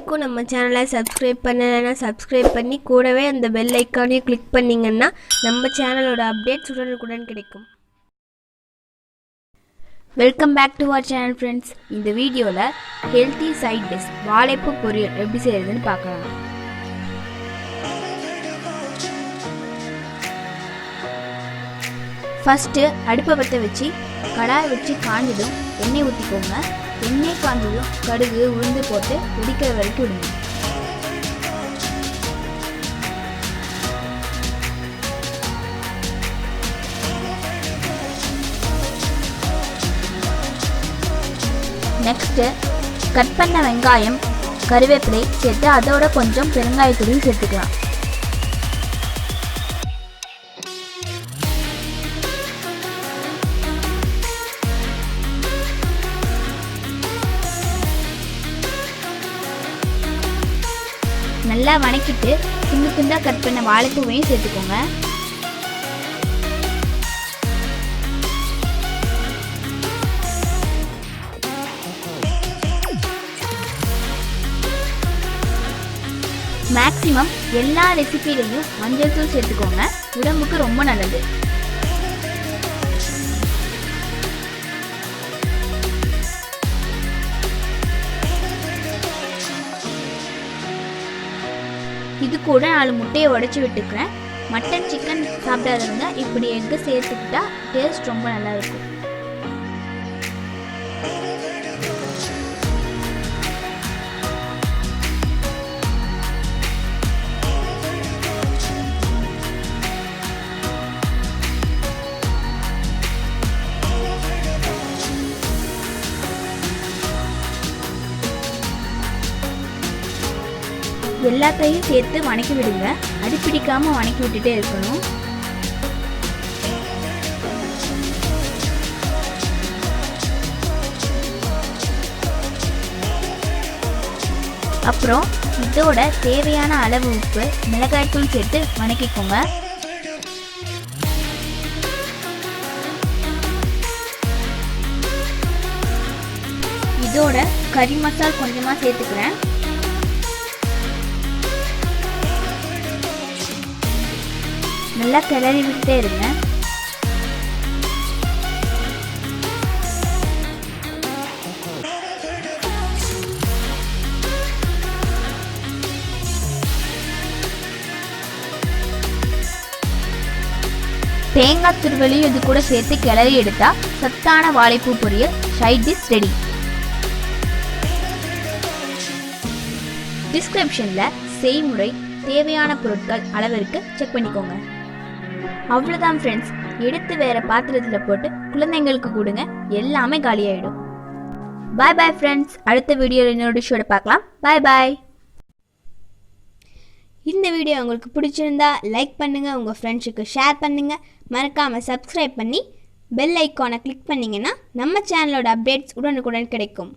இதுவரைக்கும் நம்ம சேனலை சப்ஸ்கிரைப் பண்ணலைன்னா சப்ஸ்கிரைப் பண்ணி கூடவே அந்த பெல் ஐக்கானையும் கிளிக் பண்ணிங்கன்னா நம்ம சேனலோட அப்டேட்ஸ் உடனுக்குடன் கிடைக்கும். Welcome back to our channel friends. இந்த வீடியோவில் ஹெல்த்தி சைட் டிஷ் வாழைப்பூ பொரியல் எப்படி செய்யறதுன்னு பார்க்கலாம். ஃபஸ்ட்டு அடுப்பை பற்ற வச்சு கடாய் வச்சு காஞ்சதும் எண்ணெய் ஊற்றிக்கோங்க. எண்ணெய் காஞ்சதும் கடுகு உளுந்து போட்டு வெடிக்கிற வரைக்கும் விடுங்க. நெக்ஸ்ட்டு கட் பண்ண வெங்காயம் கருவேப்பிலை சேர்த்து அதோட கொஞ்சம் பெருங்காயத்தூள் சேர்த்துக்கலாம். நல்லா வணக்கிட்டு சின்ன சின்னதாக கட் பண்ண வாழைப்பூவையும் சேர்த்துக்கோங்க. மேக்ஸிமம் எல்லா ரெசிபிலையும் மஞ்சள் தூள் சேர்த்துக்கோங்க, உடம்புக்கு ரொம்ப நல்லது. இது கூட 4 முட்டையை உடைச்சி விட்டுக்கிறேன். மட்டன் சிக்கன் சாப்பிடாதவங்க இப்படி எக்கு சேர்த்துக்கிட்டா டேஸ்ட் ரொம்ப நல்லா இருக்கும். எல்லாத்தையும் சேர்த்து வணக்கி விடுங்க. அடிப்பிடிக்காம வணக்கி விட்டுட்டே இருக்கணும். அப்புறம் இதோட தேவையான அளவு உப்பு மிளகாய்த்தூள் சேர்த்து வணக்கிக்கோங்க. இதோட கறி மசாலா கொஞ்சமா சேர்த்துக்கிறேன். நல்லா கிளறி விட்டே இருங்க. தேங்காய் துருவலையும் இது கூட சேர்த்து கிளறி எடுத்தா சத்தான வாழைப்பூ பொரியல் சைட் டிஷ் ரெடி. டிஸ்கிரிப்ஷன்ல செய்முறை தேவையான பொருட்கள் அளவிற்கு செக் பண்ணிக்கோங்க. அவ்வளோதான் ஃப்ரெண்ட்ஸ். எடுத்து வேற பாத்திரத்தில் போட்டு குழந்தைங்களுக்கு கொடுங்க, எல்லாமே காலியாயிடும். பாய் பாய் ஃப்ரெண்ட்ஸ். அடுத்த வீடியோவில் இன்னொரு டிஷ்ஷோட பார்க்கலாம். பாய் பாய். இந்த வீடியோ உங்களுக்கு பிடிச்சிருந்தா லைக் பண்ணுங்க, உங்கள் ஃப்ரெண்ட்ஸுக்கு ஷேர் பண்ணுங்க, மறக்காமல் சப்ஸ்கிரைப் பண்ணி பெல் ஐக்கானை கிளிக் பண்ணிங்கன்னா நம்ம சேனலோட அப்டேட்ஸ் உடனுக்குடன் கிடைக்கும்.